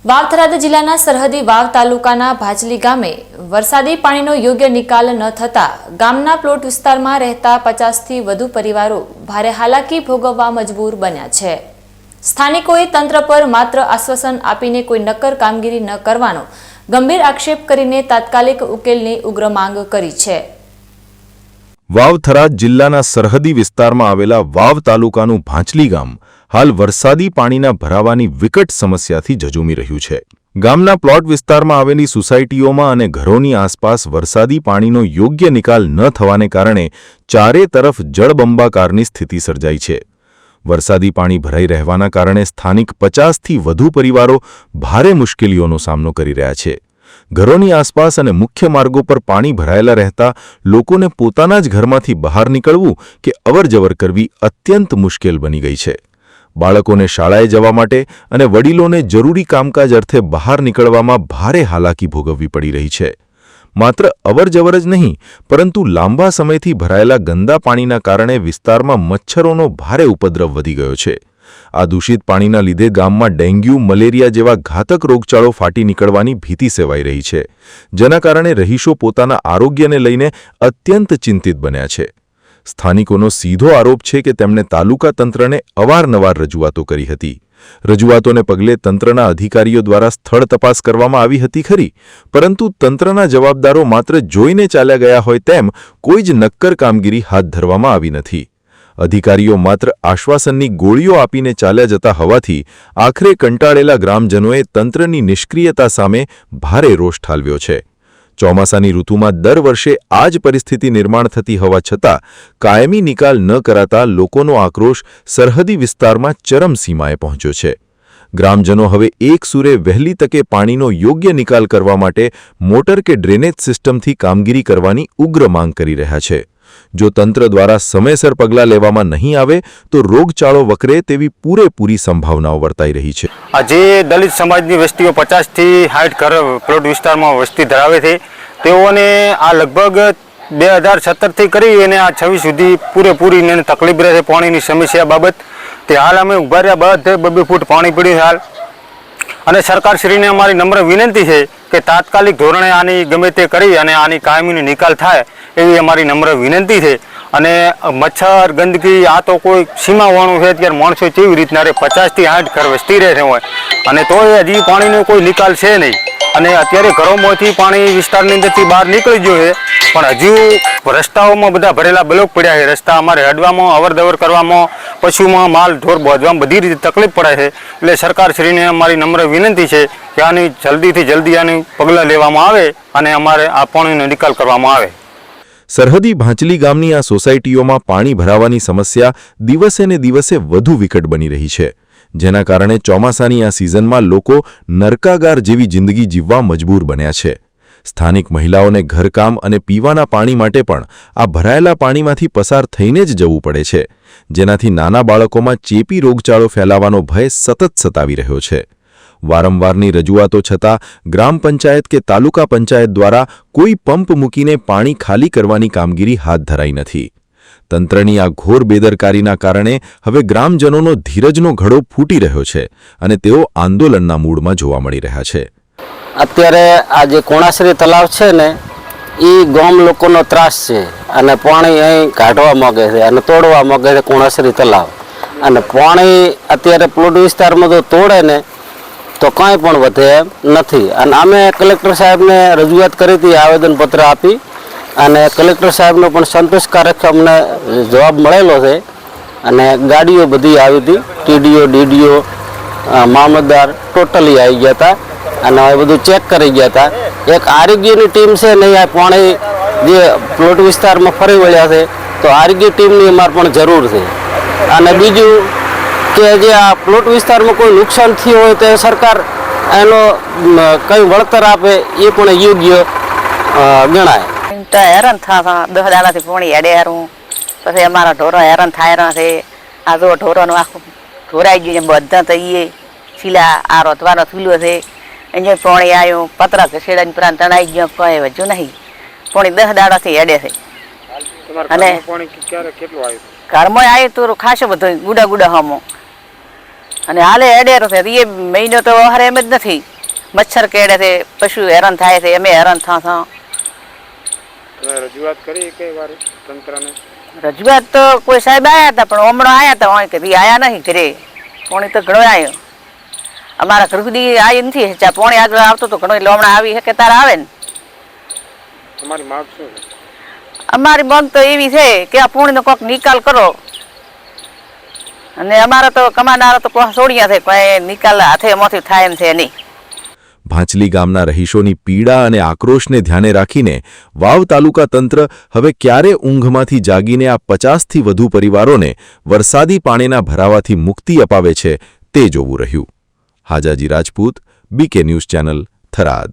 વાવ-થરાદ જિલ્લાના સરહદી વાવ તાલુકાના ભાચલી ગામે વરસાદી પાણીનો યોગ્ય નિકાલ ન થતા ગામના પ્લોટ વિસ્તારમાં રહેતા 50થી વધુ પરિવારો ભારે હાલાકી ભોગવવા મજબૂર બન્યા છે। સ્થાનિકોએ તંત્ર પર માત્ર આશ્વાસન આપીને કોઈ નક્કર કામગીરી ન કરવાનો ગંભીર આક્ષેપ કરીને તાત્કાલિક ઉકેલની ઉગ્ર માંગ કરી છે। વાવ-થરાદ જિલ્લાના સરહદી વિસ્તારમાં આવેલા વાવ તાલુકાનું ભાચલી ગામ હાલ વરસાદી પાણીના ભરાવાની વિકટ સમસ્યાથી ઝઝૂમી રહ્યું છે। ગામના પ્લોટ વિસ્તારમાં આવેલી સોસાયટીઓમાં અને ઘરોની આસપાસ વરસાદી પાણીનો યોગ્ય નિકાલ ન થવાને કારણે ચારે તરફ જળબંબાકારની સ્થિતિ સર્જાઈ છે। વરસાદી પાણી ભરાઈ રહેવાના કારણે સ્થાનિક 50થી વધુ પરિવારો ભારે મુશ્કેલીઓનો સામનો કરી રહ્યા છે। ઘરોની આસપાસ અને મુખ્ય માર્ગો પર પાણી ભરાયેલા રહેતા લોકોને પોતાના જ ઘરમાંથી બહાર નીકળવું કે અવરજવર કરવી અત્યંત મુશ્કેલ બની ગઈ છે। બાળકોને શાળાએ જવા માટે અને વડીલોને જરૂરી કામકાજ અર્થે બહાર નીકળવામાં ભારે હાલાકી ભોગવવી પડી રહી છે। માત્ર અવરજવર જ નહીં, પરંતુ લાંબા સમયથી ભરાયેલા ગંદા પાણીના કારણે વિસ્તારમાં મચ્છરોનો ભારે ઉપદ્રવ વધી ગયો છે। આ દૂષિત પાણીના લીધે ગામમાં ડેન્ગ્યુ, મલેરિયા જેવા ઘાતક રોગચાળો ફાટી નીકળવાની ભીતિ સેવાઈ રહી છે, જેના કારણે રહીશો પોતાના આરોગ્યને લઈને અત્યંત ચિંતિત બન્યા છે। સ્થાનિકોનો સીધો આરોપ છે કે તેમણે તાલુકા તંત્રને અવારનવાર રજૂઆતો કરી હતી। રજૂઆતોને પગલે તંત્રના અધિકારીઓ દ્વારા સ્થળ તપાસ કરવામાં આવી હતી ખરી, પરંતુ તંત્રના જવાબદારો માત્ર જોઈને ચાલ્યા ગયા હોય તેમ કોઈ જ નક્કર કામગીરી હાથ ધરવામાં આવી નથી। અધિકારીઓ માત્ર આશ્વાસનની ગોળીઓ આપીને ચાલ્યા જતા હોવાથી આખરે કંટાળેલા ગ્રામજનોએ તંત્રની નિષ્ક્રિયતા સામે ભારે રોષ ઠાલવ્યો છે। ચોમાસાની ઋતુમાં દર વર્ષે આ જ પરિસ્થિતિ નિર્માણ થતી હોવા છતાં કાયમી નિકાલ ન કરાતા લોકોનો આક્રોશ સરહદી વિસ્તારમાં ચરમસીમાએ પહોંચ્યો છે। ગ્રામજનો હવે એક સૂરે વહેલી તકે પાણીનો યોગ્ય નિકાલ કરવા માટે મોટર કે ડ્રેનેજ સિસ્ટમથી કામગીરી કરવાની ઉગ્ર માંગ કરી રહ્યા છે। જો તંત્ર દ્વારા સમયસર પગલાં લેવામાં નહીં આવે તો રોગચાળો વકરે તેવી પૂરેપૂરી સંભાવનાઓ વર્તાઈ રહી છે। જે દલિત સમાજની વસ્તીઓ 50થી 60 ઘર પ્લોટ વિસ્તારમાં વસ્તી ધરાવે છે, તેઓને આ લગભગ 2017થી કરી અને આ 26 સુધી પૂરેપૂરી તકલીફ રહે છે પાણીની સમસ્યા બાબત। તે હાલ અમે ઉભા રહ્યા બધે 2 ફૂટ પાણી પડ્યું હાલ, અને સરકારશ્રીને અમારી નમ્ર વિનંતી છે કે તાત્કાલિક ધોરણે આની ગમે તે કરી અને આની કાયમીનો નિકાલ થાય એવી અમારી નમ્ર વિનંતી છે। અને મચ્છર, ગંદકી, આ તો કોઈ સીમાવાળું છે। અત્યારે માણસો કેવી રીતના રહે, 50થી 60 ઘર વસ્તી રહે હોય અને તોય હજી પાણીનો કોઈ નિકાલ છે નહીં। અને અત્યારે ઘરોમાંથી પાણી વિસ્તારની અંદરથી બહાર નીકળી ગયું છે, પણ હજુ રસ્તાઓમાં બધા ભરેલા બ્લોક પડ્યા છે। રસ્તા અમારે હડવામાં, અવરજવર કરવામાં, પશુમાં માલ ઢોર બાંધવામાં બધી રીતે તકલીફ પડે છે। એટલે સરકારશ્રીને અમારી નમ્ર વિનંતી છે કે આની જલ્દીથી જલ્દી આની પગલાં લેવામાં આવે અને અમારે આ પાણીનો નિકાલ કરવામાં આવે। સરહદી ભાચલી ગામની આ સોસાયટીઓમાં પાણી ભરાવાની સમસ્યા દિવસે ને દિવસે વધુ વિકટ બની રહી છે, જેના કારણે ચોમાસાની આ સિઝનમાં લોકો નરકાગાર જેવી જિંદગી જીવવા મજબૂર બન્યા છે। સ્થાનિક મહિલાઓને ઘરકામ અને પીવાના પાણી માટે પણ આ ભરાયેલા પાણીમાંથી પસાર થઈને જ જવું પડે છે, જેનાથી નાના બાળકોમાં ચેપી રોગચાળો ફેલાવાનો ભય સતત સતાવી રહ્યો છે। વારંવારની રજૂઆતો છતાં ગ્રામ પંચાયત કે તાલુકા પંચાયત દ્વારા કોઈ પંપ મૂકીને પાણી ખાલી કરવાની કામગીરી હાથ ધરાઈ નથી। તંત્રની આ ઘોર બેદરકારીના કારણે હવે ગ્રામજનોનો ધીરજનો ઘડો ફૂટી રહ્યો છે અને તેઓ આંદોલનના મૂડમાં જોવા મળી રહ્યા છે। અત્યારે આ જે કોણાશ્રી તલાવ છે ને, એ ગામ લોકોનો ત્રાસ છે અને પાણી અહીં કાઢવા માંગે છે અને તોડવા માંગે છે કોણાશ્રી તલાવ। અને પાણી અત્યારે પ્લોટ વિસ્તારમાં જો તોડે ને તો કાંઈ પણ વધે એમ નથી। અને અમે કલેક્ટર સાહેબને રજૂઆત કરી હતી, આવેદનપત્ર આપી, અને કલેક્ટર સાહેબનો પણ સંતોષકારક અમને જવાબ મળેલો છે। અને ગાડીઓ બધી આવી હતી, ટીડીઓ, ડીડીઓ, મામલતદાર ટોટલી આવી ગયા હતા અને એ બધું ચેક કરી ગયા હતા। એક આરોગ્યની ટીમ છે ને, આ પાણી જે પ્લોટ વિસ્તારમાં ફરી વળ્યા છે, તો આરોગ્ય ટીમની અમારે પણ જરૂર છે। અને બીજું કે જે આ પ્લોટ વિસ્તારમાં કોઈ નુકસાન થયું હોય તો સરકાર એનો કંઈ વળતર આપે એ પણ યોગ્ય ગણાય। તો હેરાન થતા 10 દાડાથી પાણી હેડે હારું, પછી અમારા ઢોરો હેરાન થાય રહ્યા છે। આ જો ઢોરોનું આખું ઢોરાઈ ગયું બધા, તો એ છીલા આ રોતવાનો ચૂલો છે, અહીંયા પાણી આવ્યું, પતરા ઘસેડાની પ્રાંત તણાઈ ગયો, કંઈ વધુ નહીં। પાણી 10 દાડાથી હેડે છે। અને ઘરમાં આવ્યું તો ખાસો બધું ગુડા હમો, અને હાલે હેડેરો છે। એ મહિનો તો હારે એમ જ નથી। મચ્છર કેળે છે, પશુ હેરાન થાય છે, અમે હેરાન થા રજૂઆત કરી કઈ વાર તંત્રને? રજૂઆત તો કોઈ સાહેબ આવ્યા હતા, પણ હમણાં આવ્યા હતા કે આવ્યા નહીં ઘરે. પોણી તો ઘણો આવ્યો, અમારા ઘર સુધી આવી નથી. પોણી આગળ આવતો તો ઘણો, એટલે હમણાં આવી શકે તારે આવે ને. તમારી માંગ શું છે? અમારી માંગ તો એવી છે કે આ પોણીનો કોઈક નિકાલ કરો, અને અમારા તો કમાનારા તો કોઈ છોડ્યા છે, કોઈ નિકાલ હાથે એમાંથી થાય એમ છે નહીં. ભાંચલી ગામના રહીશોની પીડા અને આક્રોશને ધ્યાને રાખીને વાવ તાલુકા તંત્ર હવે ક્યારે ઊંઘમાંથી જાગીને આ 50થી વધુ પરિવારોને વરસાદી પાણીના ભરાવાથી મુક્તિ અપાવે છે તે જોવું રહ્યું. Hajaji Rajput, BK news channel, Tharad.